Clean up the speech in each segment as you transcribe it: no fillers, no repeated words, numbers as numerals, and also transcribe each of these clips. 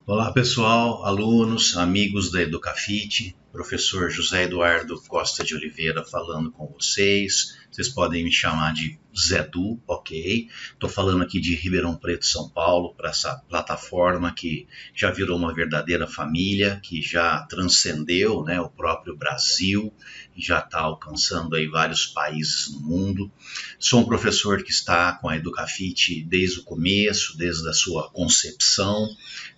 Olá pessoal, alunos, amigos da Educafit, professor José Eduardo Costa de Oliveira falando com vocês. Vocês podem me chamar de Zé Du, ok? Estou falando aqui de Ribeirão Preto, São Paulo, para essa plataforma que já virou uma verdadeira família, que já transcendeu, né, o próprio Brasil, já está alcançando aí vários países no mundo. Sou um professor que está com a Educafit desde o começo, desde a sua concepção.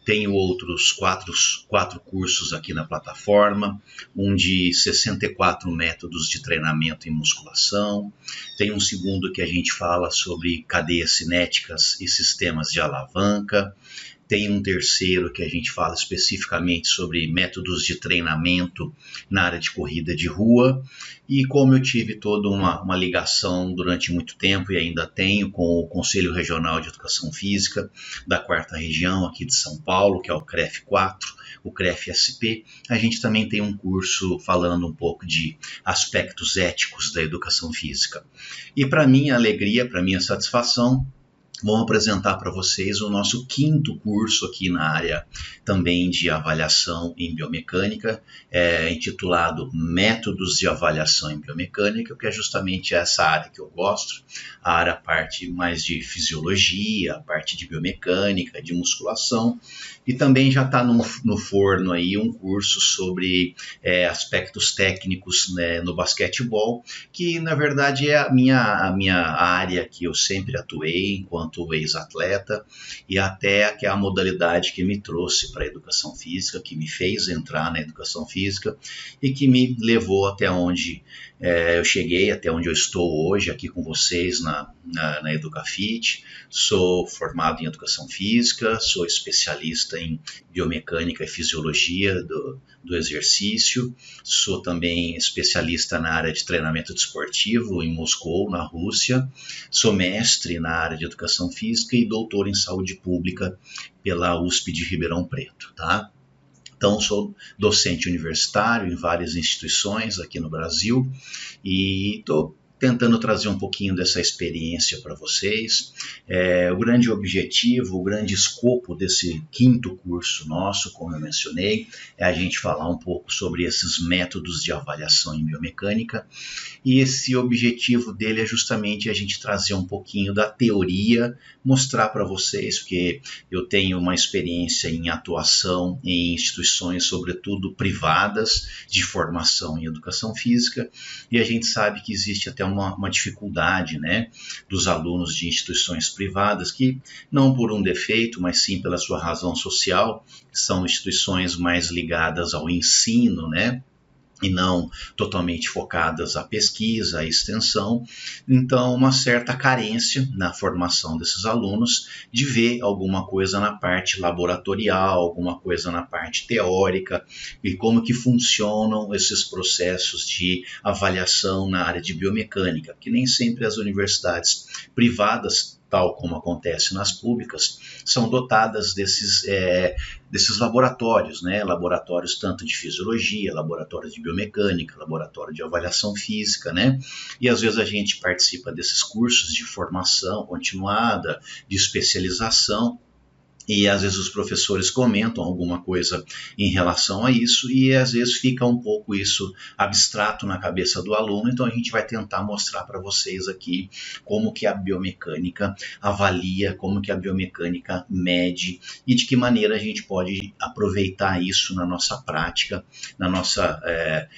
Tenho outros quatro cursos aqui na plataforma, um de 64 métodos de treinamento em musculação. Tem um segundo que a gente fala sobre cadeias cinéticas e sistemas de alavanca. Tem um terceiro que a gente fala especificamente sobre métodos de treinamento na área de corrida de rua. E como eu tive toda uma ligação durante muito tempo e ainda tenho com o Conselho Regional de Educação Física da 4ª Região aqui de São Paulo, que é o CREF 4, o CREF SP, a gente também tem um curso falando um pouco de aspectos éticos da educação física. E para minha alegria, para minha satisfação, vamos apresentar para vocês o nosso 5º curso aqui na área também de avaliação em biomecânica, intitulado Métodos de Avaliação em Biomecânica, que é justamente essa área que eu gosto, a parte mais de fisiologia, a parte de biomecânica, de musculação, e também já está no forno aí um curso sobre aspectos técnicos, né, no basquetebol, que na verdade é a minha área que eu sempre atuei enquanto ex-atleta, e até que é a modalidade que me trouxe para a educação física, que me fez entrar na educação física e que me levou até onde eu cheguei, até onde eu estou hoje aqui com vocês na Educafit. Sou formado em educação física, sou especialista em biomecânica e fisiologia do exercício, sou também especialista na área de treinamento desportivo em Moscou, na Rússia, sou mestre na área de educação física e doutor em saúde pública pela USP de Ribeirão Preto, tá? Então, sou docente universitário em várias instituições aqui no Brasil e estou tentando trazer um pouquinho dessa experiência para vocês. O grande objetivo, o grande escopo desse 5º curso nosso, como eu mencionei, é a gente falar um pouco sobre esses métodos de avaliação em biomecânica, e esse objetivo dele é justamente a gente trazer um pouquinho da teoria, mostrar para vocês, porque eu tenho uma experiência em atuação em instituições, sobretudo privadas, de formação em educação física, e a gente sabe que existe até uma dificuldade, né, dos alunos de instituições privadas, que não por um defeito, mas sim pela sua razão social, são instituições mais ligadas ao ensino, né, e não totalmente focadas à pesquisa, à extensão. Então, uma certa carência na formação desses alunos de ver alguma coisa na parte laboratorial, alguma coisa na parte teórica, e como que funcionam esses processos de avaliação na área de biomecânica, que nem sempre as universidades privadas, tal como acontece nas públicas, são dotadas desses laboratórios, né? Laboratórios tanto de fisiologia, laboratórios de biomecânica, laboratório de avaliação física, né? E às vezes a gente participa desses cursos de formação continuada, de especialização, e às vezes os professores comentam alguma coisa em relação a isso e às vezes fica um pouco isso abstrato na cabeça do aluno. Então a gente vai tentar mostrar para vocês aqui como que a biomecânica avalia, como que a biomecânica mede e de que maneira a gente pode aproveitar isso na nossa prática, na nossa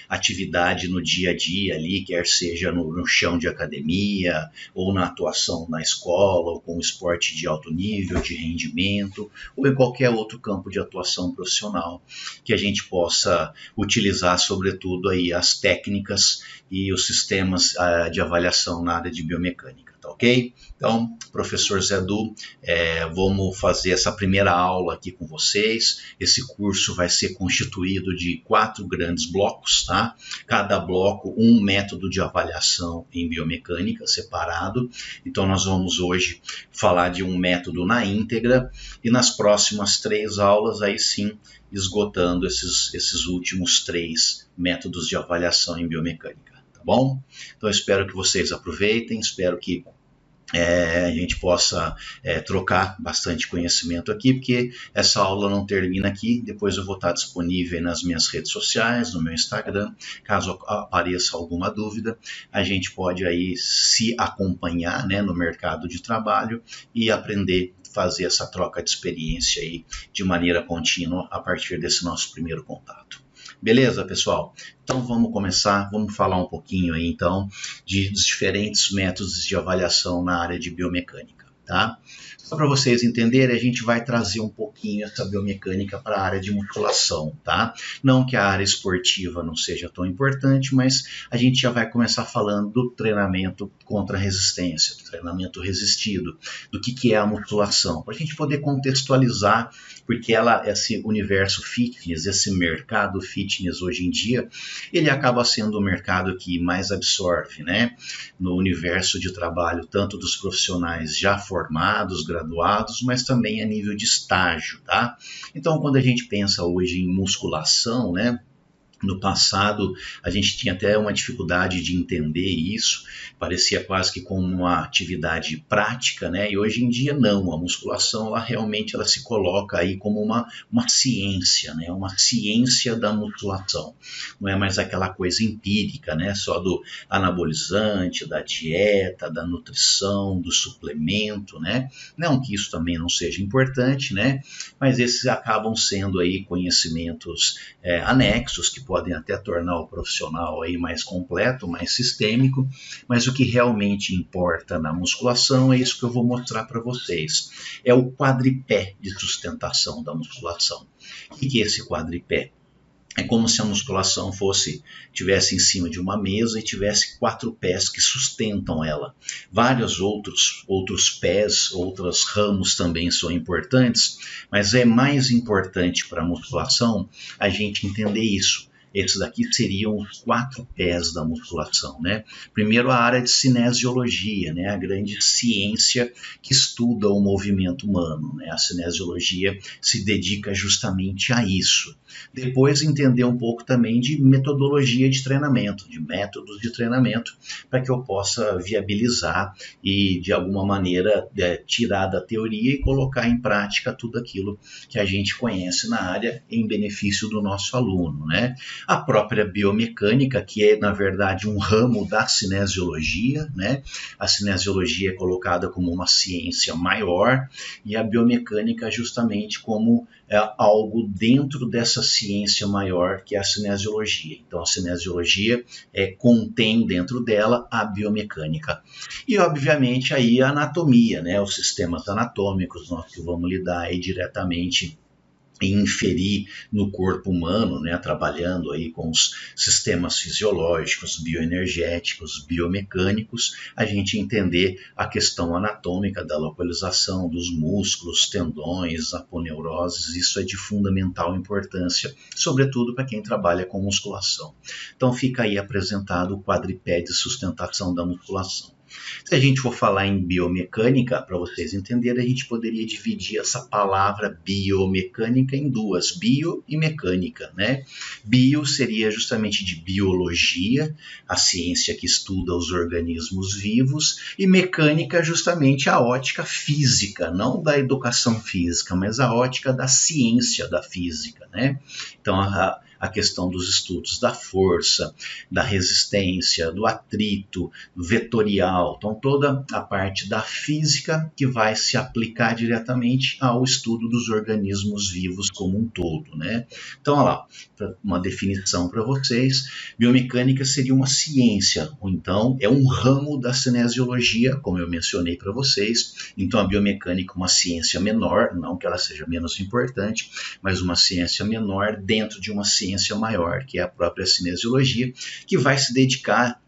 atividade no dia a dia ali, quer seja no chão de academia ou na atuação na escola ou com esporte de alto nível, de rendimento, ou em qualquer outro campo de atuação profissional, que a gente possa utilizar, sobretudo, aí as técnicas e os sistemas de avaliação na área de biomecânica, tá ok? Então, professor Zé Du, vamos fazer essa primeira aula aqui com vocês. Esse curso vai ser constituído de 4 grandes blocos, tá? Cada bloco, um método de avaliação em biomecânica separado. Então, nós vamos hoje falar de um método na íntegra e nas próximas 3 aulas, aí sim, esgotando esses últimos 3 métodos de avaliação em biomecânica, tá bom? Então, espero que vocês aproveitem, espero que a gente possa trocar bastante conhecimento aqui, porque essa aula não termina aqui, depois eu vou estar disponível nas minhas redes sociais, no meu Instagram, caso apareça alguma dúvida, a gente pode aí se acompanhar, né, no mercado de trabalho e aprender a fazer essa troca de experiência aí de maneira contínua a partir desse nosso primeiro contato. Beleza, pessoal? Então vamos começar, vamos falar um pouquinho aí então dos diferentes métodos de avaliação na área de biomecânica, tá? Só para vocês entenderem, a gente vai trazer um pouquinho essa biomecânica para a área de musculação, tá? Não que a área esportiva não seja tão importante, mas a gente já vai começar falando do treinamento contra a resistência, do treinamento resistido, do que é a musculação, para a gente poder contextualizar, porque esse universo fitness, esse mercado fitness hoje em dia, ele acaba sendo o mercado que mais absorve, né? No universo de trabalho, tanto dos profissionais já formados, graduados, mas também a nível de estágio, tá? Então, quando a gente pensa hoje em musculação, né? No passado, a gente tinha até uma dificuldade de entender isso, parecia quase que como uma atividade prática, né? E hoje em dia não, a musculação realmente se coloca aí como uma ciência, né? Uma ciência da musculação. Não é mais aquela coisa empírica, né? Só do anabolizante, da dieta, da nutrição, do suplemento, né? Não que isso também não seja importante, né? Mas esses acabam sendo aí conhecimentos anexos que podem até tornar o profissional aí mais completo, mais sistêmico, mas o que realmente importa na musculação é isso que eu vou mostrar para vocês. É o quadripé de sustentação da musculação. O que é esse quadripé? É como se a musculação tivesse em cima de uma mesa e tivesse 4 pés que sustentam ela. Vários outros pés, outros ramos também são importantes, mas é mais importante para a musculação a gente entender isso. Esses daqui seriam os 4 pés da musculação, né? Primeiro, a área de cinesiologia, né? A grande ciência que estuda o movimento humano, né? A cinesiologia se dedica justamente a isso. Depois, entender um pouco também de metodologia de treinamento, de métodos de treinamento, para que eu possa viabilizar e, de alguma maneira, tirar da teoria e colocar em prática tudo aquilo que a gente conhece na área em benefício do nosso aluno, né? A própria biomecânica, que é, na verdade, um ramo da cinesiologia, né? A cinesiologia é colocada como uma ciência maior e a biomecânica justamente como algo dentro dessa ciência maior que é a cinesiologia. Então, a cinesiologia contém dentro dela a biomecânica. E, obviamente, aí a anatomia, né? Os sistemas anatômicos, nós que vamos lidar aí diretamente e inferir no corpo humano, né, trabalhando aí com os sistemas fisiológicos, bioenergéticos, biomecânicos, a gente entender a questão anatômica da localização dos músculos, tendões, aponeuroses, isso é de fundamental importância, sobretudo para quem trabalha com musculação. Então fica aí apresentado o quadripé de sustentação da musculação. Se a gente for falar em biomecânica, para vocês entenderem, a gente poderia dividir essa palavra biomecânica em duas, bio e mecânica, né? Bio seria justamente de biologia, a ciência que estuda os organismos vivos, e mecânica justamente a ótica física, não da educação física, mas a ótica da ciência da física, né? Então, a questão dos estudos da força, da resistência, do atrito, do vetorial, então toda a parte da física que vai se aplicar diretamente ao estudo dos organismos vivos como um todo, né? Então, olha lá, uma definição para vocês, biomecânica seria uma ciência, ou então é um ramo da cinesiologia, como eu mencionei para vocês, então a biomecânica é uma ciência menor, não que ela seja menos importante, mas uma ciência menor dentro de uma ciência maior, que é a própria cinesiologia, que vai se dedicar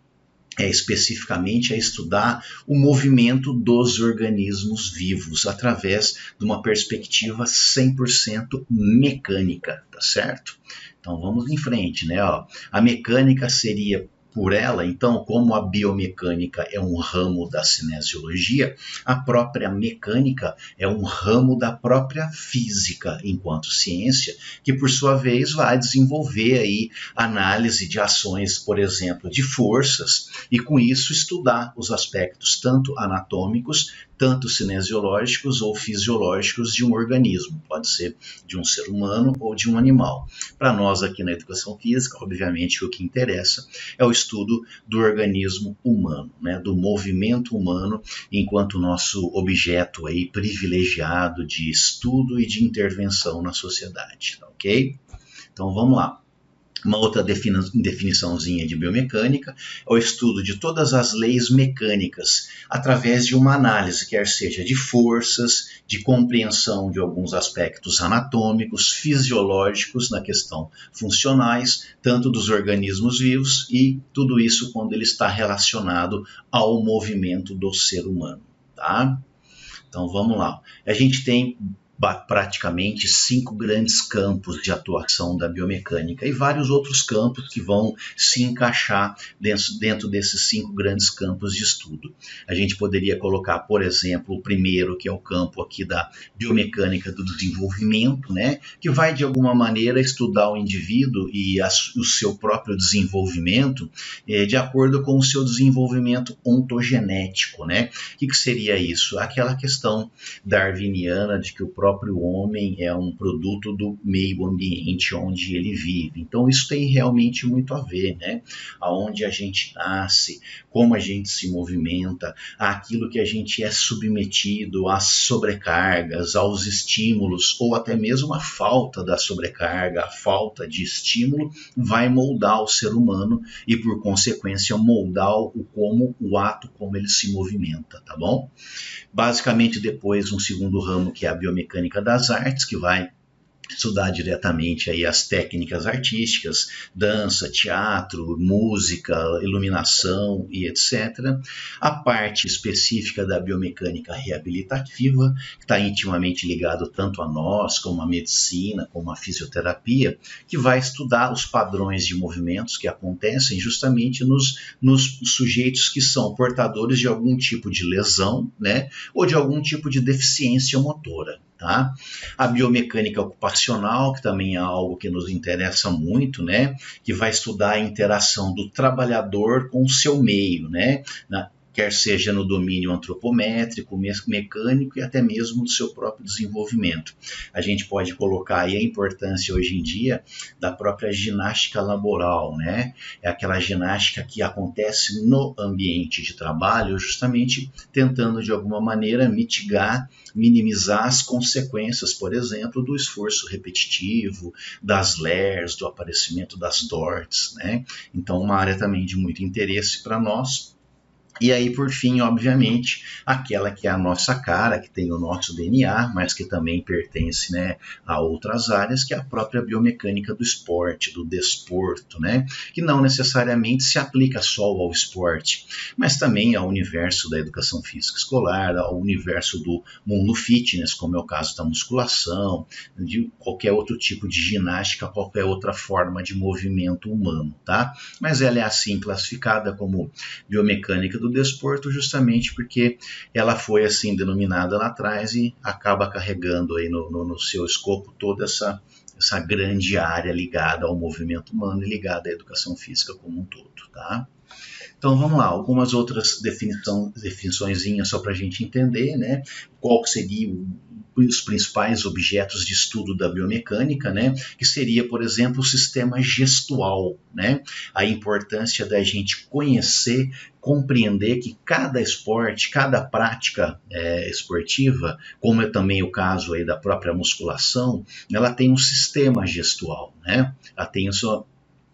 especificamente a estudar o movimento dos organismos vivos através de uma perspectiva 100% mecânica, tá certo? Então vamos em frente, né? A mecânica seria por ela, então, como a biomecânica é um ramo da cinesiologia, a própria mecânica é um ramo da própria física enquanto ciência, que por sua vez vai desenvolver aí análise de ações, por exemplo, de forças, e com isso estudar os aspectos tanto anatômicos, tanto cinesiológicos ou fisiológicos de um organismo, pode ser de um ser humano ou de um animal. Para nós aqui na educação física, obviamente o que interessa é o estudo do organismo humano, né, do movimento humano, enquanto nosso objeto aí privilegiado de estudo e de intervenção na sociedade, tá, ok? Então vamos lá. Uma outra definiçãozinha de biomecânica é o estudo de todas as leis mecânicas através de uma análise, quer seja de forças, de compreensão de alguns aspectos anatômicos, fisiológicos na questão funcionais, tanto dos organismos vivos e tudo isso quando ele está relacionado ao movimento do ser humano, tá? Então vamos lá. A gente tem praticamente 5 grandes campos de atuação da biomecânica e vários outros campos que vão se encaixar dentro desses 5 grandes campos de estudo. A gente poderia colocar, por exemplo, o primeiro, que é o campo aqui da biomecânica do desenvolvimento, né, que vai de alguma maneira estudar o indivíduo e o seu próprio desenvolvimento de acordo com o seu desenvolvimento ontogenético, né? O que seria isso? Aquela questão darwiniana de que o próprio homem é um produto do meio ambiente onde ele vive. Então isso tem realmente muito a ver, né? Aonde a gente nasce, como a gente se movimenta, aquilo que a gente é submetido às sobrecargas, aos estímulos, ou até mesmo a falta da sobrecarga, a falta de estímulo, vai moldar o ser humano e, por consequência, moldar o ato como ele se movimenta, tá bom? Basicamente, depois, um segundo ramo, que é a biomecânica das artes, que vai estudar diretamente aí as técnicas artísticas, dança, teatro, música, iluminação e etc. A parte específica da biomecânica reabilitativa, que está intimamente ligado tanto a nós, como a medicina, como a fisioterapia, que vai estudar os padrões de movimentos que acontecem justamente nos sujeitos que são portadores de algum tipo de lesão, né, ou de algum tipo de deficiência motora. Tá? A biomecânica ocupacional, que também é algo que nos interessa muito, né? Que vai estudar a interação do trabalhador com o seu meio, né? Quer seja no domínio antropométrico, mecânico e até mesmo do seu próprio desenvolvimento. A gente pode colocar aí a importância hoje em dia da própria ginástica laboral, né? É aquela ginástica que acontece no ambiente de trabalho, justamente tentando de alguma maneira minimizar as consequências, por exemplo, do esforço repetitivo, das LERs, do aparecimento das DORTs, né? Então, uma área também de muito interesse para nós. E aí, por fim, obviamente, aquela que é a nossa cara, que tem o nosso DNA, mas que também pertence, né, a outras áreas, que é a própria biomecânica do esporte, do desporto, né, que não necessariamente se aplica só ao esporte, mas também ao universo da educação física escolar, ao universo do mundo fitness, como é o caso da musculação, de qualquer outro tipo de ginástica, qualquer outra forma de movimento humano, tá? Mas ela é assim classificada como biomecânica do desporto justamente porque ela foi assim denominada lá atrás e acaba carregando aí no seu escopo toda essa grande área ligada ao movimento humano e ligada à educação física como um todo, tá? Então vamos lá, algumas outras definiçõezinhas só para a gente entender, né? Qual que seria os principais objetos de estudo da biomecânica, né? Que seria, por exemplo, o sistema gestual, né? A importância da gente conhecer, compreender que cada esporte, cada prática esportiva, como é também o caso aí da própria musculação, ela tem um sistema gestual, né? Ela tem a sua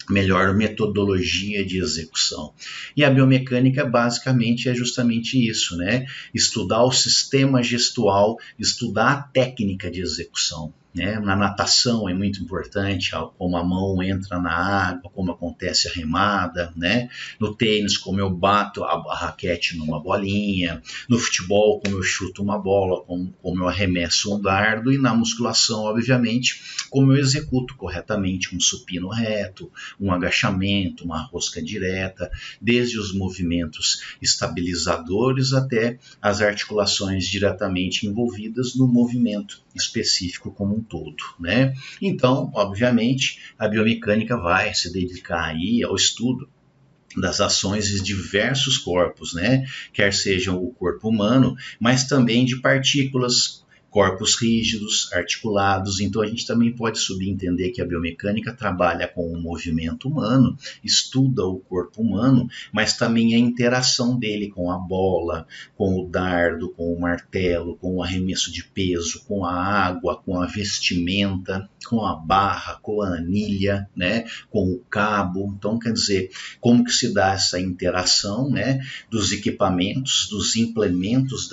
melhor metodologia de execução. E a biomecânica basicamente é justamente isso, né? Estudar o sistema gestual, estudar a técnica de execução. né? Na natação é muito importante como a mão entra na água, como acontece a remada, né? No tênis, como eu bato a raquete numa bolinha, no futebol, como eu chuto uma bola, como eu arremesso um dardo, e na musculação, obviamente, como eu executo corretamente um supino reto, um agachamento, uma rosca direta, desde os movimentos estabilizadores até as articulações diretamente envolvidas no movimento específico como um todo, né? Então, obviamente, a biomecânica vai se dedicar aí ao estudo das ações de diversos corpos, né? Quer sejam o corpo humano, mas também de partículas, corpos rígidos, articulados. Então a gente também pode subentender que a biomecânica trabalha com o movimento humano, estuda o corpo humano, mas também a interação dele com a bola, com o dardo, com o martelo, com o arremesso de peso, com a água, com a vestimenta, com a barra, com a anilha, né, com o cabo. Então, quer dizer, como que se dá essa interação, né, dos equipamentos, dos implementos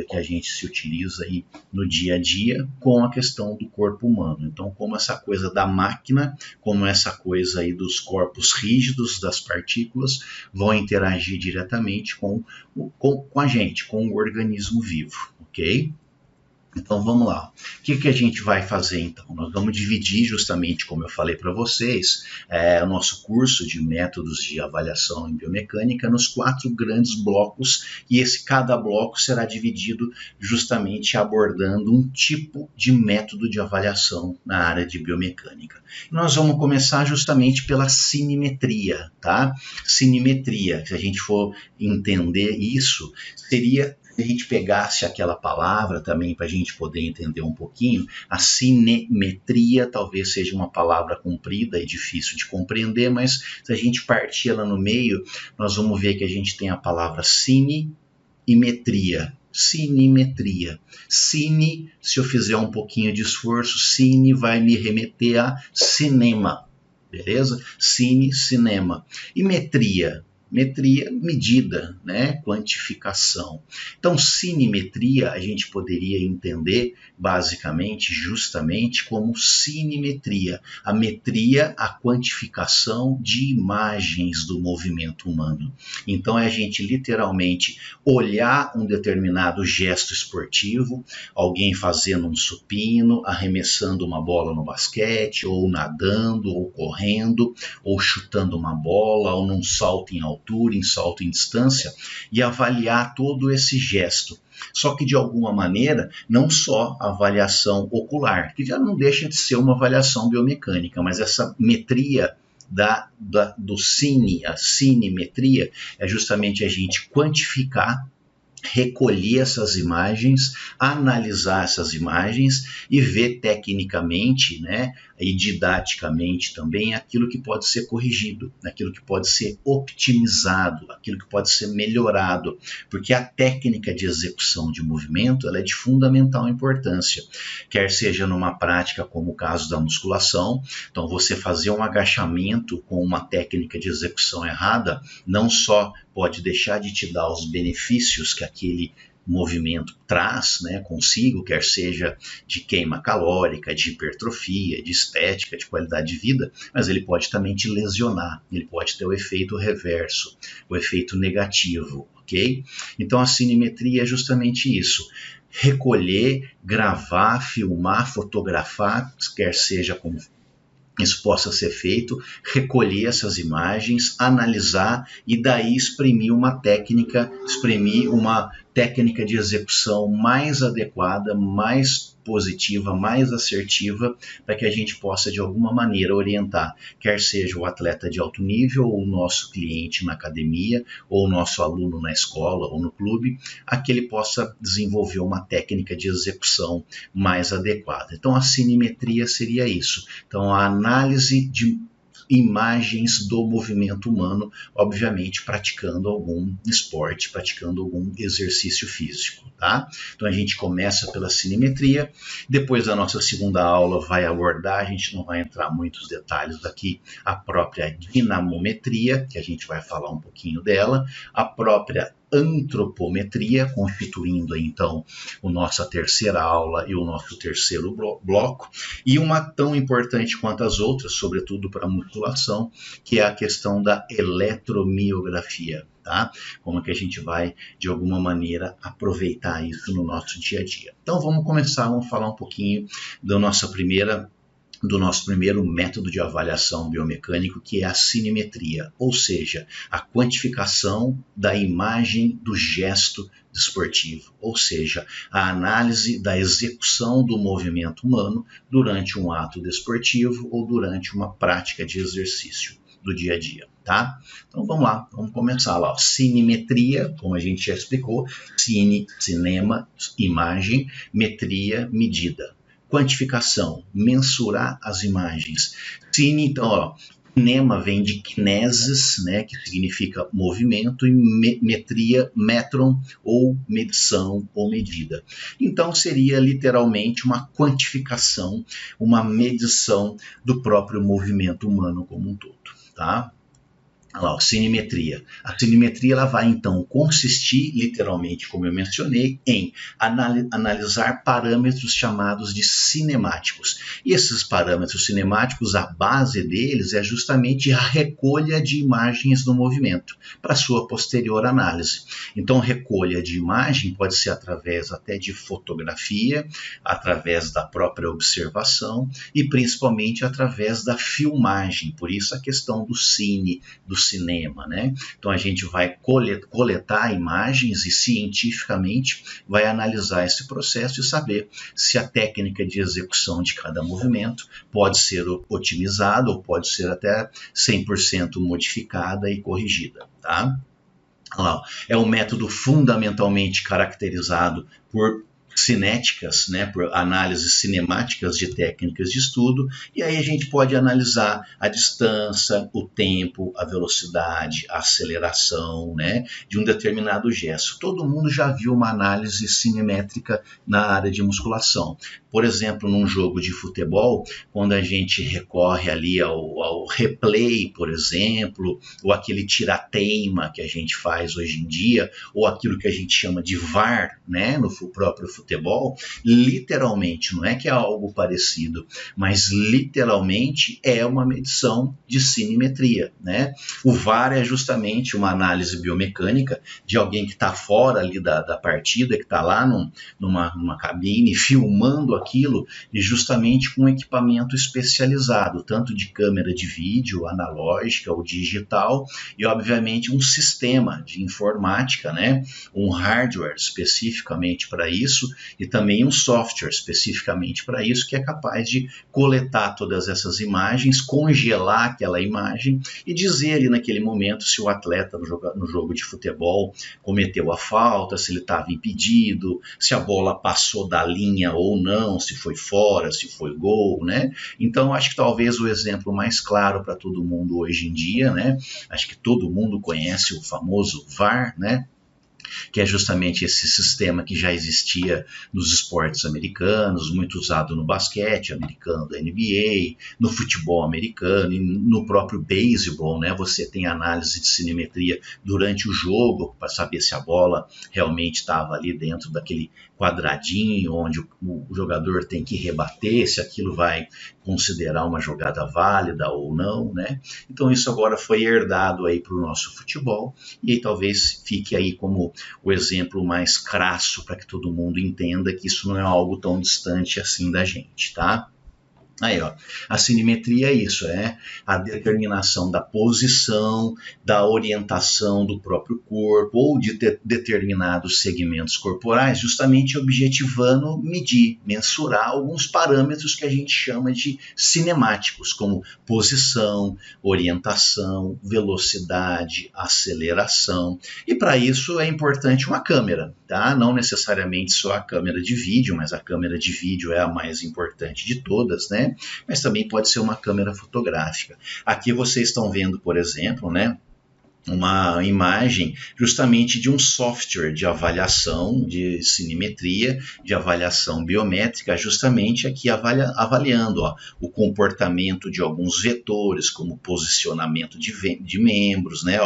que a gente se utiliza aí no dia a dia com a questão do corpo humano. Então, como essa coisa da máquina, como essa coisa aí dos corpos rígidos, das partículas, vão interagir diretamente com a gente, com o organismo vivo, ok? Então vamos lá. O que a gente vai fazer então? Nós vamos dividir justamente, como eu falei para vocês, o nosso curso de métodos de avaliação em biomecânica nos 4 grandes blocos, e cada bloco será dividido justamente abordando um tipo de método de avaliação na área de biomecânica. Nós vamos começar justamente pela cinemetria, tá? Cinemetria, se a gente for entender isso, seria se a gente pegasse aquela palavra também para a gente poder entender um pouquinho, a cinemetria talvez seja uma palavra comprida e difícil de compreender, mas se a gente partir ela no meio, nós vamos ver que a gente tem a palavra cine e metria. Cinemetria. Cine, se eu fizer um pouquinho de esforço, cine vai me remeter a cinema, beleza? Cine, cinema. E metria? Metria, medida, né? Quantificação. Então, cinemetria a gente poderia entender basicamente, justamente como cinemetria. A metria, a quantificação de imagens do movimento humano. Então, é a gente literalmente olhar um determinado gesto esportivo, alguém fazendo um supino, arremessando uma bola no basquete, ou nadando, ou correndo, ou chutando uma bola, ou num salto em altura, em salto em distância, e avaliar todo esse gesto. Só que de alguma maneira, não só a avaliação ocular, que já não deixa de ser uma avaliação biomecânica, mas essa metria do cine, a cinemetria, é justamente a gente quantificar, recolher essas imagens, analisar essas imagens e ver tecnicamente, né, e didaticamente também aquilo que pode ser corrigido, aquilo que pode ser optimizado, aquilo que pode ser melhorado, porque a técnica de execução de movimento ela é de fundamental importância, quer seja numa prática como o caso da musculação. Então você fazer um agachamento com uma técnica de execução errada não só pode deixar de te dar os benefícios que aquele movimento traz, né, consigo, quer seja de queima calórica, de hipertrofia, de estética, de qualidade de vida, mas ele pode também te lesionar, ele pode ter o efeito reverso, o efeito negativo, ok? Então a cinemetria é justamente isso, recolher, gravar, filmar, fotografar, quer seja como isso possa ser feito, recolher essas imagens, analisar e daí exprimir uma técnica de execução mais adequada, mais positiva, mais assertiva, para que a gente possa de alguma maneira orientar, quer seja o atleta de alto nível, ou o nosso cliente na academia, ou o nosso aluno na escola ou no clube, a que ele possa desenvolver uma técnica de execução mais adequada. Então a cinemetria seria isso. Então a análise de imagens do movimento humano, obviamente praticando algum esporte, praticando algum exercício físico, tá? Então a gente começa pela cinemetria, depois da nossa segunda aula vai abordar, a gente não vai entrar em muitos detalhes aqui, a própria dinamometria, que a gente vai falar um pouquinho dela, a própria antropometria, constituindo então a nossa terceira aula e o nosso terceiro bloco, e uma tão importante quanto as outras, sobretudo para a musculação, que é a questão da eletromiografia, tá? Como que a gente vai, de alguma maneira, aproveitar isso no nosso dia a dia. Então vamos falar um pouquinho do nosso primeiro método de avaliação biomecânico, que é a cinemetria, ou seja, a quantificação da imagem do gesto desportivo, ou seja, a análise da execução do movimento humano durante um ato desportivo ou durante uma prática de exercício do dia a dia, tá? Então vamos lá, vamos começar lá. Cinemetria, como a gente já explicou, cine, cinema, imagem, metria, medida. Quantificação, mensurar as imagens. Cine, então, cinema vem de kinesis, né, que significa movimento, e metria, metron, ou medição ou medida. Então seria literalmente uma quantificação, uma medição do próprio movimento humano como um todo, tá? Olha lá, cinemetria. A cinemetria ela vai então consistir, literalmente, como eu mencionei, em analisar parâmetros chamados de cinemáticos. E esses parâmetros cinemáticos, a base deles é justamente a recolha de imagens do movimento para sua posterior análise. Então, recolha de imagem pode ser através até de fotografia, através da própria observação e principalmente através da filmagem. Por isso a questão do cine, do cinema, né? Então a gente vai coletar imagens e cientificamente vai analisar esse processo e saber se a técnica de execução de cada movimento pode ser otimizada ou pode ser até 100% modificada e corrigida, tá? É um método fundamentalmente caracterizado por cinéticas, né, por análises cinemáticas de técnicas de estudo, e aí a gente pode analisar a distância, o tempo, a velocidade, a aceleração, né, de um determinado gesto. Todo mundo já viu uma análise cinemétrica na área de musculação. Por exemplo, num jogo de futebol, quando a gente recorre ali ao replay, por exemplo, ou aquele tira-teima que a gente faz hoje em dia, ou aquilo que a gente chama de VAR, né, no próprio futebol, literalmente, não é que é algo parecido, mas literalmente é uma medição de cinemetria, né? O VAR é justamente uma análise biomecânica de alguém que está fora ali da partida, que está lá numa cabine filmando aquilo, e justamente com um equipamento especializado, tanto de câmera de vídeo, analógica ou digital, e obviamente um sistema de informática, né? Um hardware especificamente para isso, e também um software especificamente para isso, que é capaz de coletar todas essas imagens, congelar aquela imagem e dizer ali naquele momento se o atleta no jogo de futebol cometeu a falta, se ele estava impedido, se a bola passou da linha ou não, se foi fora, se foi gol, né? Então acho que talvez o exemplo mais claro para todo mundo hoje em dia, né? Acho que todo mundo conhece o famoso VAR, né? Que é justamente esse sistema que já existia nos esportes americanos, muito usado no basquete americano da NBA, no futebol americano e no próprio beisebol, né? Você tem análise de cinemetria durante o jogo para saber se a bola realmente estava ali dentro daquele quadradinho onde o jogador tem que rebater, se aquilo vai considerar uma jogada válida ou não, né? Então isso agora foi herdado aí para o nosso futebol e aí talvez fique aí como o exemplo mais crasso para que todo mundo entenda que isso não é algo tão distante assim da gente, tá? Aí, ó, a cinemetria é isso, é a determinação da posição, da orientação do próprio corpo ou de determinados segmentos corporais, justamente objetivando medir, mensurar alguns parâmetros que a gente chama de cinemáticos, como posição, orientação, velocidade, aceleração. E para isso é importante uma câmera, tá? Não necessariamente só a câmera de vídeo, mas a câmera de vídeo é a mais importante de todas, né? Mas também pode ser uma câmera fotográfica. Aqui vocês estão vendo, por exemplo, né, uma imagem justamente de um software de avaliação de cinemetria, de avaliação biométrica, justamente aqui avaliando o comportamento de alguns vetores, como posicionamento de membros, né,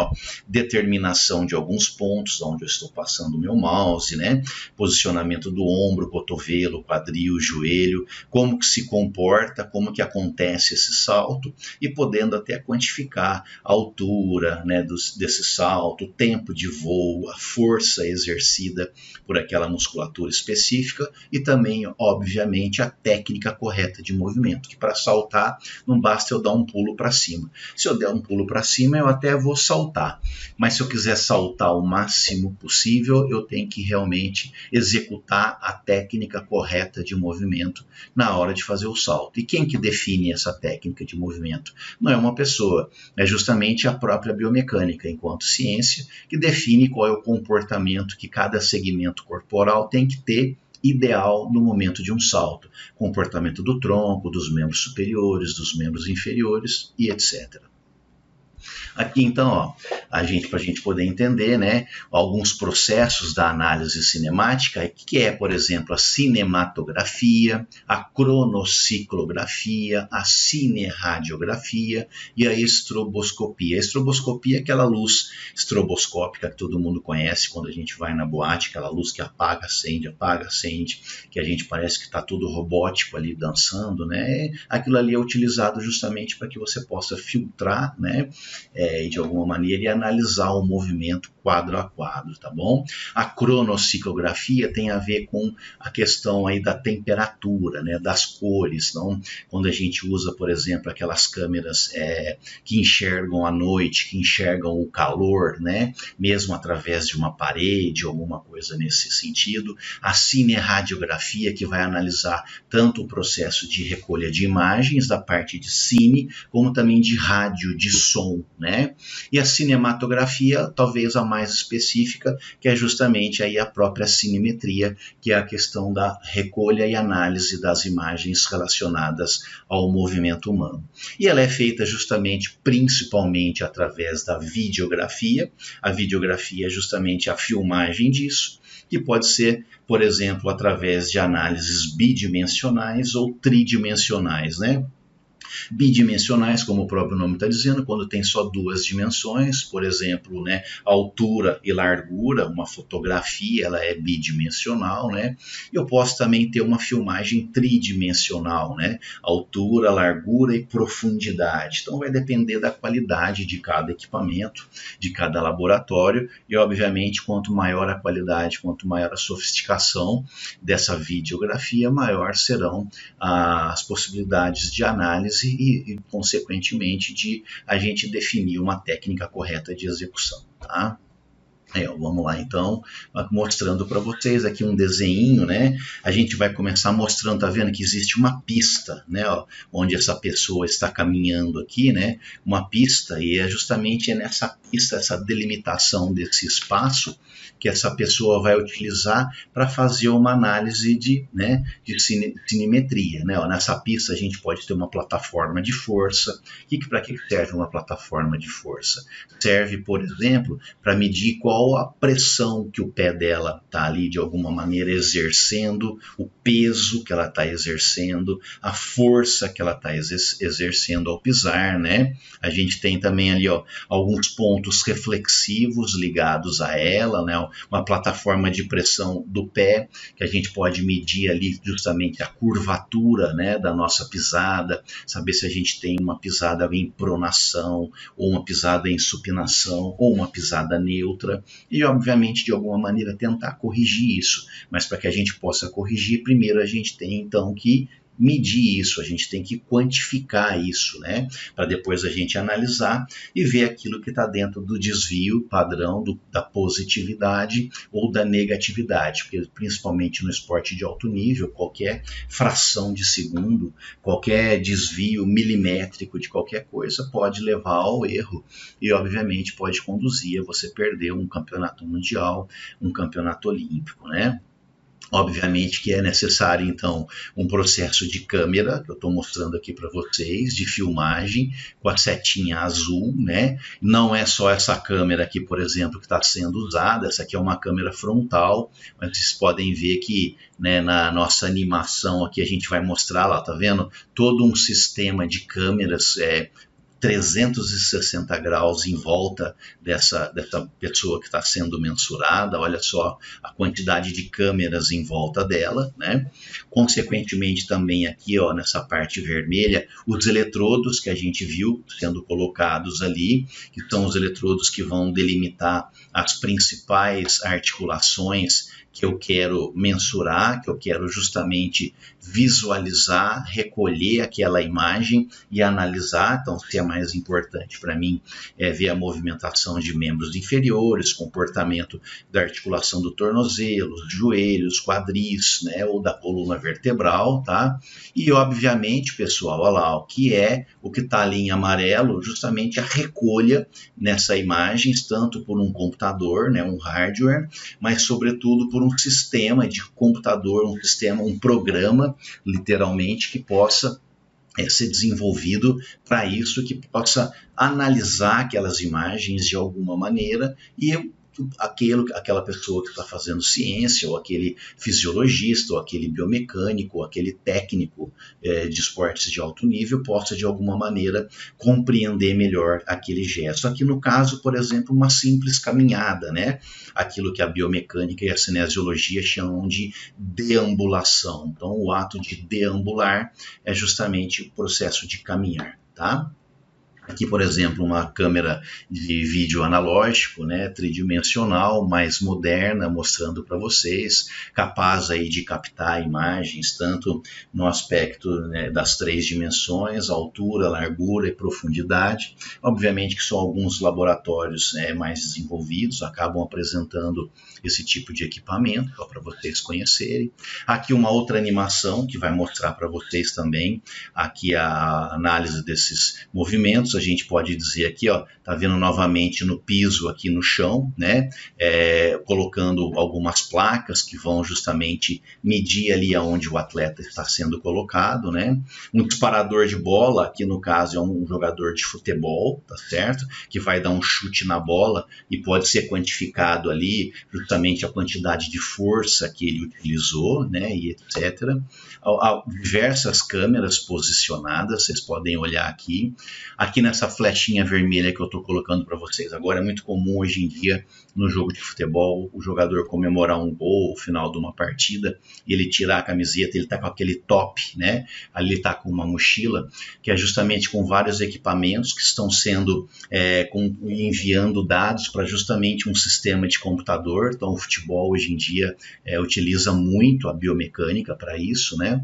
determinação de alguns pontos onde eu estou passando o meu mouse, né, posicionamento do ombro, cotovelo, quadril, joelho, como que se comporta, como que acontece esse salto, e podendo até quantificar a altura, né, desse salto, o tempo de voo, a força exercida por aquela musculatura específica e também, obviamente, a técnica correta de movimento, que para saltar não basta eu dar um pulo para cima. Se eu der um pulo para cima, eu até vou saltar, mas se eu quiser saltar o máximo possível, eu tenho que realmente executar a técnica correta de movimento na hora de fazer o salto. E quem que define essa técnica de movimento? Não é uma pessoa, é justamente a própria biomecânica, enquanto ciência, que define qual é o comportamento que cada segmento corporal tem que ter ideal no momento de um salto. Comportamento do tronco, dos membros superiores, dos membros inferiores e etc. Aqui, então, para a gente poder entender, né, alguns processos da análise cinemática, que é, por exemplo, a cinematografia, a cronociclografia, a cineradiografia e a estroboscopia. A estroboscopia é aquela luz estroboscópica que todo mundo conhece quando a gente vai na boate, aquela luz que apaga, acende, que a gente parece que está tudo robótico ali dançando, né? Aquilo ali é utilizado justamente para que você possa filtrar, né, de alguma maneira, e analisar o movimento quadro a quadro, tá bom? A cronociclografia tem a ver com a questão aí da temperatura, né, das cores. Então, quando a gente usa, por exemplo, aquelas câmeras que enxergam a noite, que enxergam o calor, né, mesmo através de uma parede, alguma coisa nesse sentido. A cineradiografia, que vai analisar tanto o processo de recolha de imagens da parte de cine, como também de rádio, de som, né? E a cinematografia, talvez a mais específica, que é justamente aí a própria cinemetria, que é a questão da recolha e análise das imagens relacionadas ao movimento humano. E ela é feita justamente, principalmente, através da videografia. A videografia é justamente a filmagem disso, que pode ser, por exemplo, através de análises bidimensionais ou tridimensionais, né? Bidimensionais, como o próprio nome está dizendo, quando tem só duas dimensões, por exemplo, né, altura e largura, uma fotografia ela é bidimensional, né? Eu posso também ter uma filmagem tridimensional, né? Altura, largura e profundidade. Então vai depender da qualidade de cada equipamento, de cada laboratório, e obviamente quanto maior a qualidade, quanto maior a sofisticação dessa videografia, maior serão as possibilidades de análise e, consequentemente, de a gente definir uma técnica correta de execução, tá? Vamos lá, então, mostrando para vocês aqui um desenho, né? A gente vai começar mostrando, tá vendo que existe uma pista, né? Onde essa pessoa está caminhando aqui, né? Uma pista, e é justamente nessa pista, essa delimitação desse espaço, que essa pessoa vai utilizar para fazer uma análise de cinemetria, né? Nessa pista a gente pode ter uma plataforma de força. Para que serve uma plataforma de força? Serve, por exemplo, para medir qual a pressão que o pé dela está ali de alguma maneira exercendo, o peso que ela está exercendo, a força que ela está exercendo ao pisar, né? A gente tem também ali alguns pontos reflexivos ligados a ela, né? Uma plataforma de pressão do pé, que a gente pode medir ali justamente a curvatura, né, da nossa pisada, saber se a gente tem uma pisada em pronação, ou uma pisada em supinação, ou uma pisada neutra, e obviamente de alguma maneira tentar corrigir isso. Mas para que a gente possa corrigir, primeiro a gente tem então que medir isso, a gente tem que quantificar isso, né? Para depois a gente analisar e ver aquilo que está dentro do desvio padrão da positividade ou da negatividade, porque principalmente no esporte de alto nível, qualquer fração de segundo, qualquer desvio milimétrico de qualquer coisa pode levar ao erro e obviamente pode conduzir a você perder um campeonato mundial, um campeonato olímpico, né? Obviamente que é necessário, então, um processo de câmera, que eu estou mostrando aqui para vocês, de filmagem, com a setinha azul, né? Não é só essa câmera aqui, por exemplo, que está sendo usada, essa aqui é uma câmera frontal, mas vocês podem ver que, né, na nossa animação aqui a gente vai mostrar lá, tá vendo? Todo um sistema de câmeras 360 graus em volta dessa pessoa que está sendo mensurada. Olha só a quantidade de câmeras em volta dela, né? Consequentemente, também aqui, ó, nessa parte vermelha, os eletrodos que a gente viu sendo colocados ali, que são os eletrodos que vão delimitar as principais articulações que eu quero mensurar, que eu quero justamente visualizar, recolher aquela imagem e analisar. Então, se é mais importante para mim é ver a movimentação de membros inferiores, comportamento da articulação do tornozelo, joelhos, quadris, né, ou da coluna vertebral, tá? E, obviamente, pessoal, olha lá, o que está ali em amarelo, justamente a recolha nessa imagem, tanto por um computador, né, um hardware, mas, sobretudo, por um sistema de computador, um programa, literalmente, que possa ser desenvolvido para isso, que possa analisar aquelas imagens de alguma maneira e aquela pessoa que está fazendo ciência, ou aquele fisiologista, ou aquele biomecânico, ou aquele técnico de esportes de alto nível possa de alguma maneira compreender melhor aquele gesto. Aqui no caso, por exemplo, uma simples caminhada, né? Aquilo que a biomecânica e a cinesiologia chamam de deambulação. Então, o ato de deambular é justamente o processo de caminhar, tá? Aqui, por exemplo, uma câmera de vídeo analógico, né, tridimensional, mais moderna, mostrando para vocês, capaz aí de captar imagens, tanto no aspecto, né, das 3 dimensões, altura, largura e profundidade. Obviamente que só alguns laboratórios mais desenvolvidos acabam apresentando esse tipo de equipamento, só para vocês conhecerem. Aqui uma outra animação que vai mostrar para vocês também, aqui a análise desses movimentos. A gente pode dizer aqui, ó, tá vendo novamente no piso, aqui no chão, né, colocando algumas placas que vão justamente medir ali aonde o atleta está sendo colocado, né. Um disparador de bola, aqui no caso é um jogador de futebol, tá certo, que vai dar um chute na bola e pode ser quantificado ali justamente a quantidade de força que ele utilizou, né, e etc. Há diversas câmeras posicionadas, vocês podem olhar aqui. Aqui nessa flechinha vermelha que eu estou colocando para vocês agora, é muito comum hoje em dia no jogo de futebol o jogador comemorar um gol, o final de uma partida, e ele tirar a camiseta, ele está com aquele top, né? Ali ele está com uma mochila, que é justamente com vários equipamentos que estão sendo enviando dados para justamente um sistema de computador. Então o futebol hoje em dia utiliza muito a biomecânica para isso, né?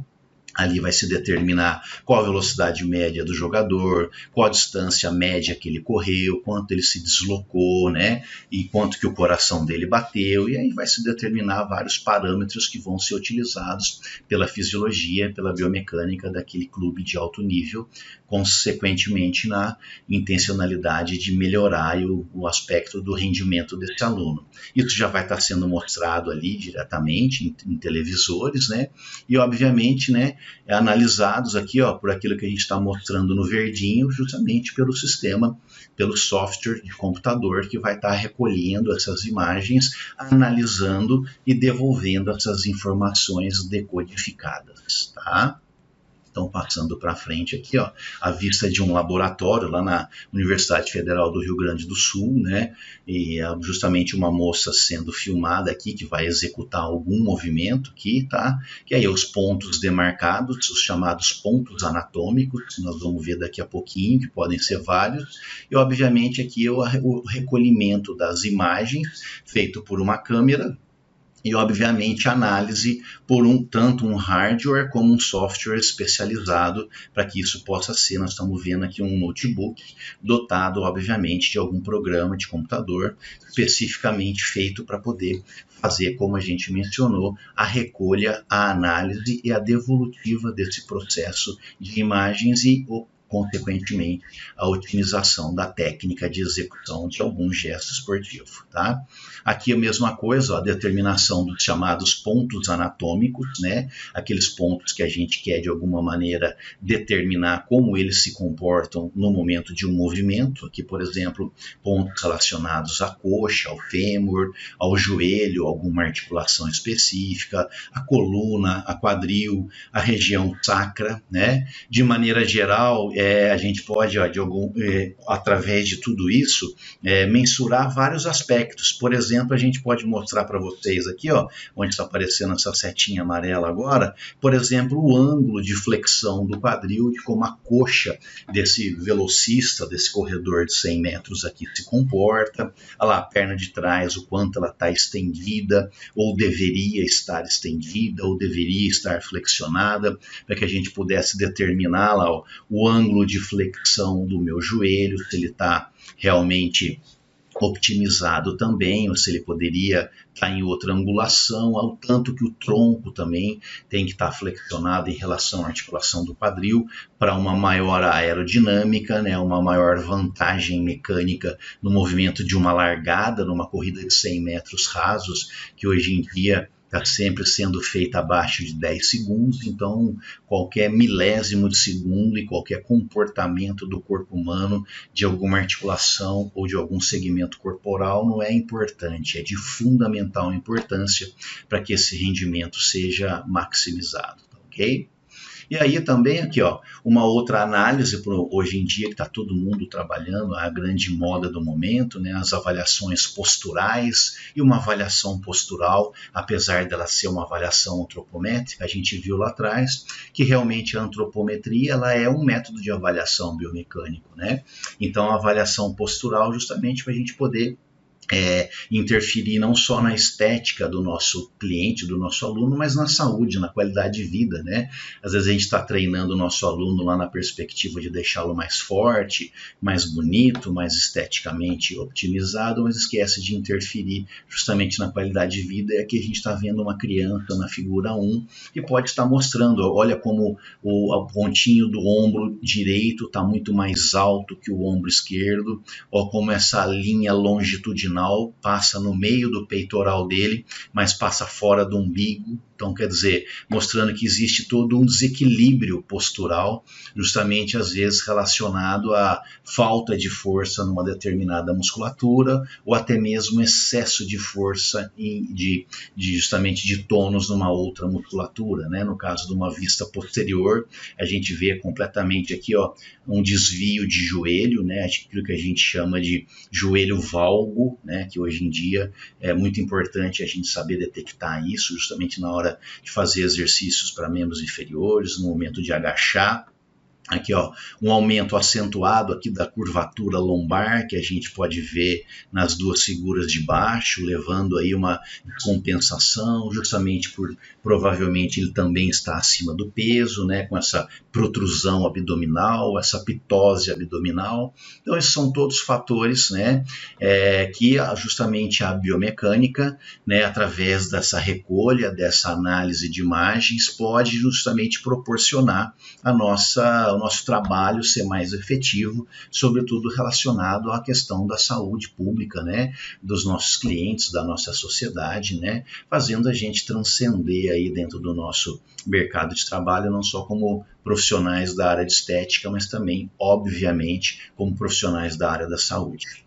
Ali vai se determinar qual a velocidade média do jogador, qual a distância média que ele correu, quanto ele se deslocou, né? E quanto que o coração dele bateu. E aí vai se determinar vários parâmetros que vão ser utilizados pela fisiologia, pela biomecânica daquele clube de alto nível, consequentemente na intencionalidade de melhorar o aspecto do rendimento desse aluno. Isso já vai estar sendo mostrado ali diretamente em televisores, né? E obviamente, né, analisados aqui, ó, por aquilo que a gente está mostrando no verdinho, justamente pelo sistema, pelo software de computador que vai estar recolhendo essas imagens, analisando e devolvendo essas informações decodificadas, tá? Então, passando para frente aqui, ó, a vista de um laboratório lá na Universidade Federal do Rio Grande do Sul, né? E justamente uma moça sendo filmada aqui que vai executar algum movimento aqui, tá? Que aí os pontos demarcados, os chamados pontos anatômicos, que nós vamos ver daqui a pouquinho, que podem ser vários. E, obviamente, aqui o recolhimento das imagens feito por uma câmera, e, obviamente, análise por tanto um hardware como um software especializado para que isso possa ser. Nós estamos vendo aqui um notebook dotado, obviamente, de algum programa de computador especificamente feito para poder fazer, como a gente mencionou, a recolha, a análise e a devolutiva desse processo de imagens e consequentemente, a otimização da técnica de execução de algum gesto esportivo, tá? Aqui a mesma coisa, a determinação dos chamados pontos anatômicos, né? Aqueles pontos que a gente quer, de alguma maneira, determinar como eles se comportam no momento de um movimento. Aqui, por exemplo, pontos relacionados à coxa, ao fêmur, ao joelho, alguma articulação específica, a coluna, a quadril, a região sacra, né? De maneira geral, a gente pode, através de tudo isso, mensurar vários aspectos. Por exemplo, a gente pode mostrar para vocês aqui, ó, onde está aparecendo essa setinha amarela agora, por exemplo, o ângulo de flexão do quadril, de como a coxa desse velocista, desse corredor de 100 metros aqui se comporta. Olha lá, a perna de trás, o quanto ela está estendida, ou deveria estar estendida, ou deveria estar flexionada, para que a gente pudesse determinar lá o ângulo de flexão do meu joelho, se ele está realmente optimizado também, ou se ele poderia estar em outra angulação, ao tanto que o tronco também tem que estar flexionado em relação à articulação do quadril, para uma maior aerodinâmica, né, uma maior vantagem mecânica no movimento de uma largada, numa corrida de 100 metros rasos, que hoje em dia está sempre sendo feita abaixo de 10 segundos, então qualquer milésimo de segundo e qualquer comportamento do corpo humano, de alguma articulação ou de algum segmento corporal, não é importante, é de fundamental importância para que esse rendimento seja maximizado, tá, ok? E aí também aqui, ó, uma outra análise hoje em dia que está todo mundo trabalhando, a grande moda do momento, né, as avaliações posturais, e uma avaliação postural, apesar dela ser uma avaliação antropométrica, a gente viu lá atrás que realmente a antropometria ela é um método de avaliação biomecânico, né? Então a avaliação postural justamente para a gente poder interferir não só na estética do nosso cliente, do nosso aluno, mas na saúde, na qualidade de vida, né? Às vezes a gente está treinando o nosso aluno lá na perspectiva de deixá-lo mais forte, mais bonito, mais esteticamente optimizado, mas esquece de interferir justamente na qualidade de vida. É que a gente está vendo uma criança na figura 1 que pode estar mostrando, olha como o pontinho do ombro direito está muito mais alto que o ombro esquerdo, ou como essa linha longitudinal passa no meio do peitoral dele, mas passa fora do umbigo. Então, quer dizer, mostrando que existe todo um desequilíbrio postural, justamente às vezes relacionado à falta de força numa determinada musculatura, ou até mesmo excesso de força justamente de tônus numa outra musculatura, né? No caso de uma vista posterior, a gente vê completamente aqui, ó, um desvio de joelho, né? Aquilo que a gente chama de joelho valgo, né? Que hoje em dia é muito importante a gente saber detectar isso, justamente na hora de fazer exercícios para membros inferiores, no momento de agachar. Aqui, ó, um aumento acentuado aqui da curvatura lombar, que a gente pode ver nas duas figuras de baixo, levando aí uma compensação, justamente por provavelmente ele também está acima do peso, né, com essa protrusão abdominal, essa pitose abdominal. Então, esses são todos fatores, né, que justamente a biomecânica, né, através dessa recolha, dessa análise de imagens, pode justamente proporcionar o nosso trabalho ser mais efetivo, sobretudo relacionado à questão da saúde pública, né, dos nossos clientes, da nossa sociedade, né, fazendo a gente transcender aí dentro do nosso mercado de trabalho, não só como profissionais da área de estética, mas também, obviamente, como profissionais da área da saúde.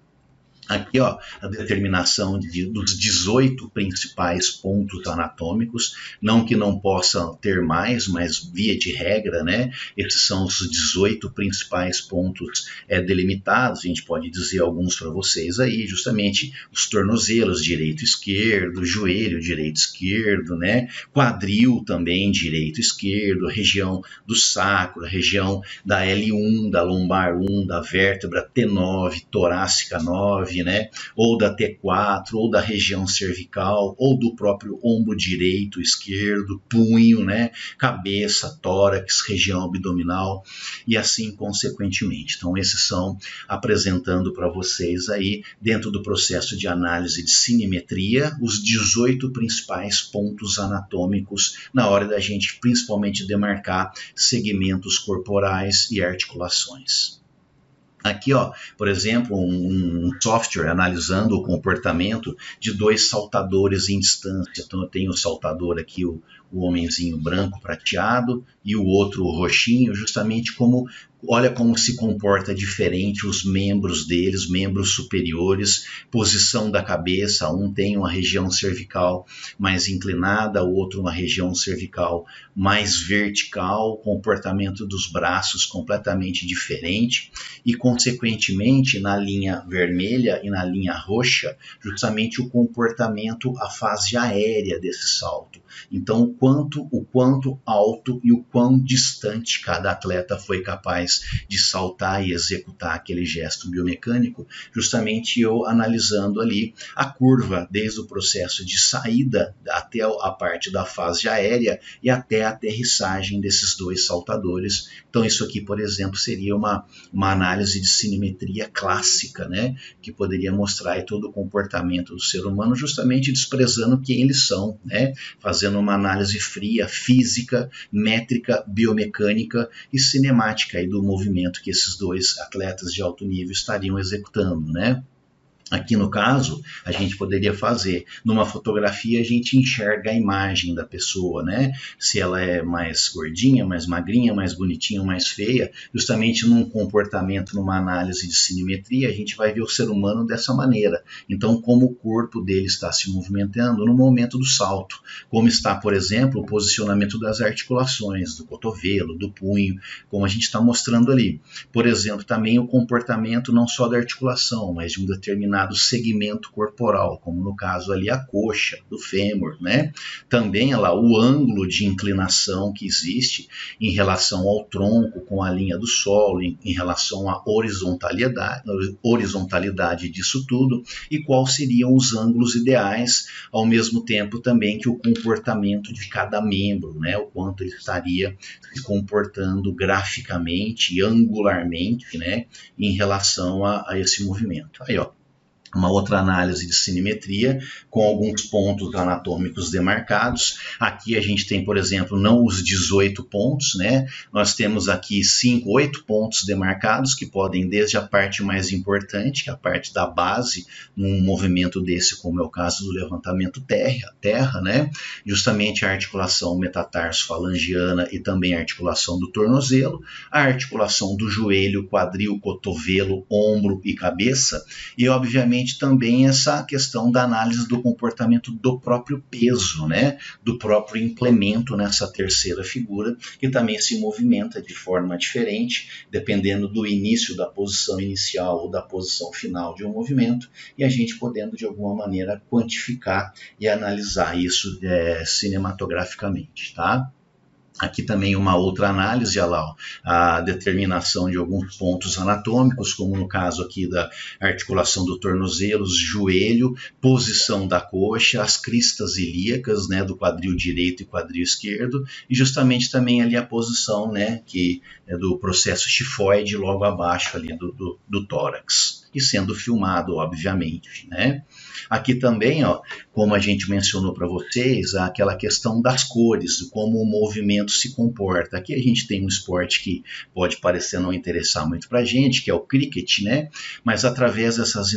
Aqui, ó, a determinação dos 18 principais pontos anatômicos, não que não possa ter mais, mas via de regra, né, esses são os 18 principais pontos delimitados. A gente pode dizer alguns para vocês aí, justamente os tornozelos, direito e esquerdo, joelho, direito e esquerdo, né, quadril também, direito e esquerdo, região do sacro, região da L1, da lombar 1, da vértebra T9, torácica 9, T9, né? Ou da T4, ou da região cervical, ou do próprio ombro direito, esquerdo, punho, né? Cabeça, tórax, região abdominal e assim consequentemente. Então esses são apresentando para vocês aí, dentro do processo de análise de cinemetria, os 18 principais pontos anatômicos na hora da gente principalmente demarcar segmentos corporais e articulações. Aqui, ó, por exemplo, um software analisando o comportamento de dois saltadores em distância. Então eu tenho o saltador aqui, o homenzinho branco prateado e o outro roxinho, justamente como, olha como se comporta diferente os membros deles, membros superiores, posição da cabeça, um tem uma região cervical mais inclinada, o outro uma região cervical mais vertical, comportamento dos braços completamente diferente e, consequentemente, na linha vermelha e na linha roxa, justamente o comportamento, a fase aérea desse salto. Então, o quanto alto e o quão distante cada atleta foi capaz de saltar e executar aquele gesto biomecânico, justamente eu analisando ali a curva, desde o processo de saída até a parte da fase aérea e até a aterrissagem desses dois saltadores. Então, isso aqui, por exemplo, seria uma análise de cinemetria clássica, né? Que poderia mostrar aí todo o comportamento do ser humano, justamente desprezando quem eles são, né? Fazendo uma análise fria, física, métrica, biomecânica e cinemática aí do movimento que esses dois atletas de alto nível estariam executando, né? Aqui no caso, a gente poderia fazer, numa fotografia a gente enxerga a imagem da pessoa, né? Se ela é mais gordinha, mais magrinha, mais bonitinha, mais feia, justamente num comportamento, numa análise de cinemetria, a gente vai ver o ser humano dessa maneira. Então, como o corpo dele está se movimentando no momento do salto, como está, por exemplo, o posicionamento das articulações, do cotovelo, do punho, como a gente está mostrando ali. Por exemplo, também o comportamento não só da articulação, mas de um determinado segmento corporal, como no caso ali a coxa do fêmur, né? Também lá o ângulo de inclinação que existe em relação ao tronco com a linha do solo, em relação à horizontalidade disso tudo e quais seriam os ângulos ideais, ao mesmo tempo também que o comportamento de cada membro, né? O quanto ele estaria se comportando graficamente e angularmente, né? Em relação a esse movimento. Aí, ó. Uma outra análise de cinemetria com alguns pontos anatômicos demarcados. Aqui a gente tem, por exemplo, não os 18 pontos, né? Nós temos aqui 8 pontos demarcados que podem desde a parte mais importante, que é a parte da base, num movimento desse, como é o caso do levantamento terra, né? Justamente a articulação metatarso-falangiana e também a articulação do tornozelo, a articulação do joelho, quadril, cotovelo, ombro e cabeça e, obviamente, também essa questão da análise do comportamento do próprio peso, né? Do próprio implemento nessa terceira figura, que também se movimenta de forma diferente, dependendo do início da posição inicial ou da posição final de um movimento, e a gente podendo de alguma maneira quantificar e analisar isso cinematograficamente, tá? Aqui também uma outra análise, olha lá, a determinação de alguns pontos anatômicos, como no caso aqui da articulação do tornozelo, joelho, posição da coxa, as cristas ilíacas, né, do quadril direito e quadril esquerdo, e justamente também ali a posição, né, que é do processo chifoide logo abaixo ali do tórax. E sendo filmado, obviamente, né? Aqui também, ó, como a gente mencionou para vocês, aquela questão das cores, como o movimento se comporta. Aqui a gente tem um esporte que pode parecer não interessar muito para a gente, que é o cricket, né? Mas através dessas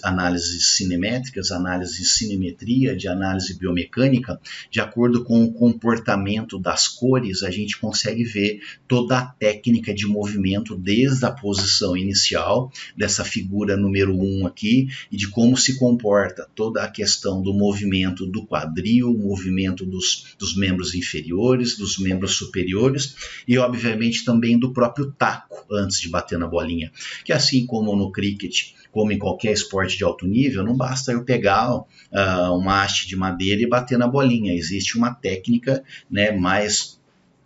análises cinemétricas, análise de cinemetria, de análise biomecânica, de acordo com o comportamento das cores, a gente consegue ver toda a técnica de movimento desde a posição inicial dessa figura número 1 aqui, e de como se comporta toda a questão do movimento do quadril, movimento dos membros inferiores, dos membros superiores, e obviamente também do próprio taco antes de bater na bolinha, que assim como no cricket, como em qualquer esporte de alto nível, não basta eu pegar uma haste de madeira e bater na bolinha, existe uma técnica, né, mais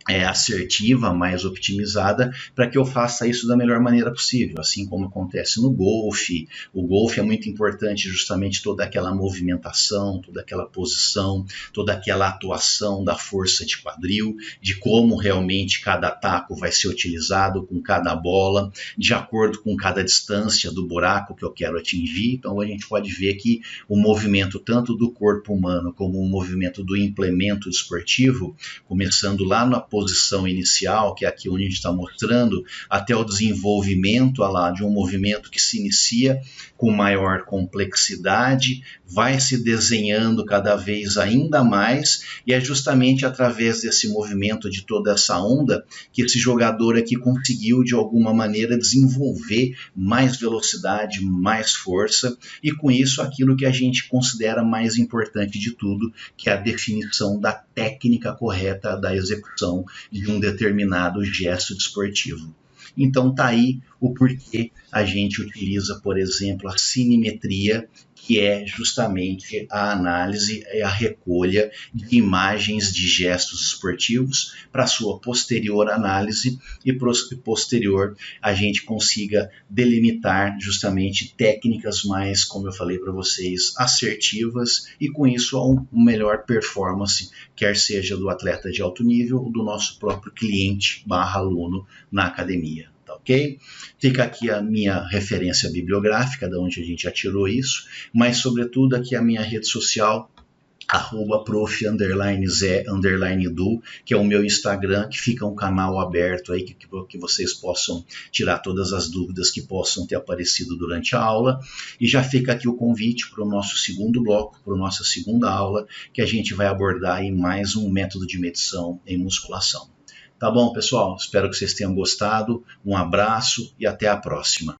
assertiva, mais optimizada, para que eu faça isso da melhor maneira possível, assim como acontece no golfe. O golfe é muito importante, justamente toda aquela movimentação, toda aquela posição, toda aquela atuação da força de quadril, de como realmente cada taco vai ser utilizado com cada bola, de acordo com cada distância do buraco que eu quero atingir. Então a gente pode ver que o movimento tanto do corpo humano como o movimento do implemento esportivo, começando lá na posição inicial, que é aqui onde a gente está mostrando, até o desenvolvimento lá, de um movimento que se inicia com maior complexidade, vai se desenhando cada vez ainda mais, e é justamente através desse movimento, de toda essa onda, que esse jogador aqui conseguiu, de alguma maneira, desenvolver mais velocidade, mais força, e com isso aquilo que a gente considera mais importante de tudo, que é a definição da técnica correta da execução de um determinado gesto desportivo. Então tá aí o porquê a gente utiliza, por exemplo, a cinemetria, que é justamente a análise e a recolha de imagens de gestos esportivos para sua posterior análise e posterior a gente consiga delimitar justamente técnicas mais, como eu falei para vocês, assertivas, e com isso uma melhor performance, quer seja do atleta de alto nível ou do nosso próprio cliente / aluno na academia. Tá ok? Fica aqui a minha referência bibliográfica, de onde a gente já tirou isso, mas sobretudo aqui a minha rede social, @prof_zé_du, que é o meu Instagram, que fica um canal aberto aí que vocês possam tirar todas as dúvidas que possam ter aparecido durante a aula. E já fica aqui o convite para o nosso segundo bloco, para a nossa segunda aula, que a gente vai abordar aí mais um método de medição em musculação. Tá bom, pessoal? Espero que vocês tenham gostado. Um abraço e até a próxima.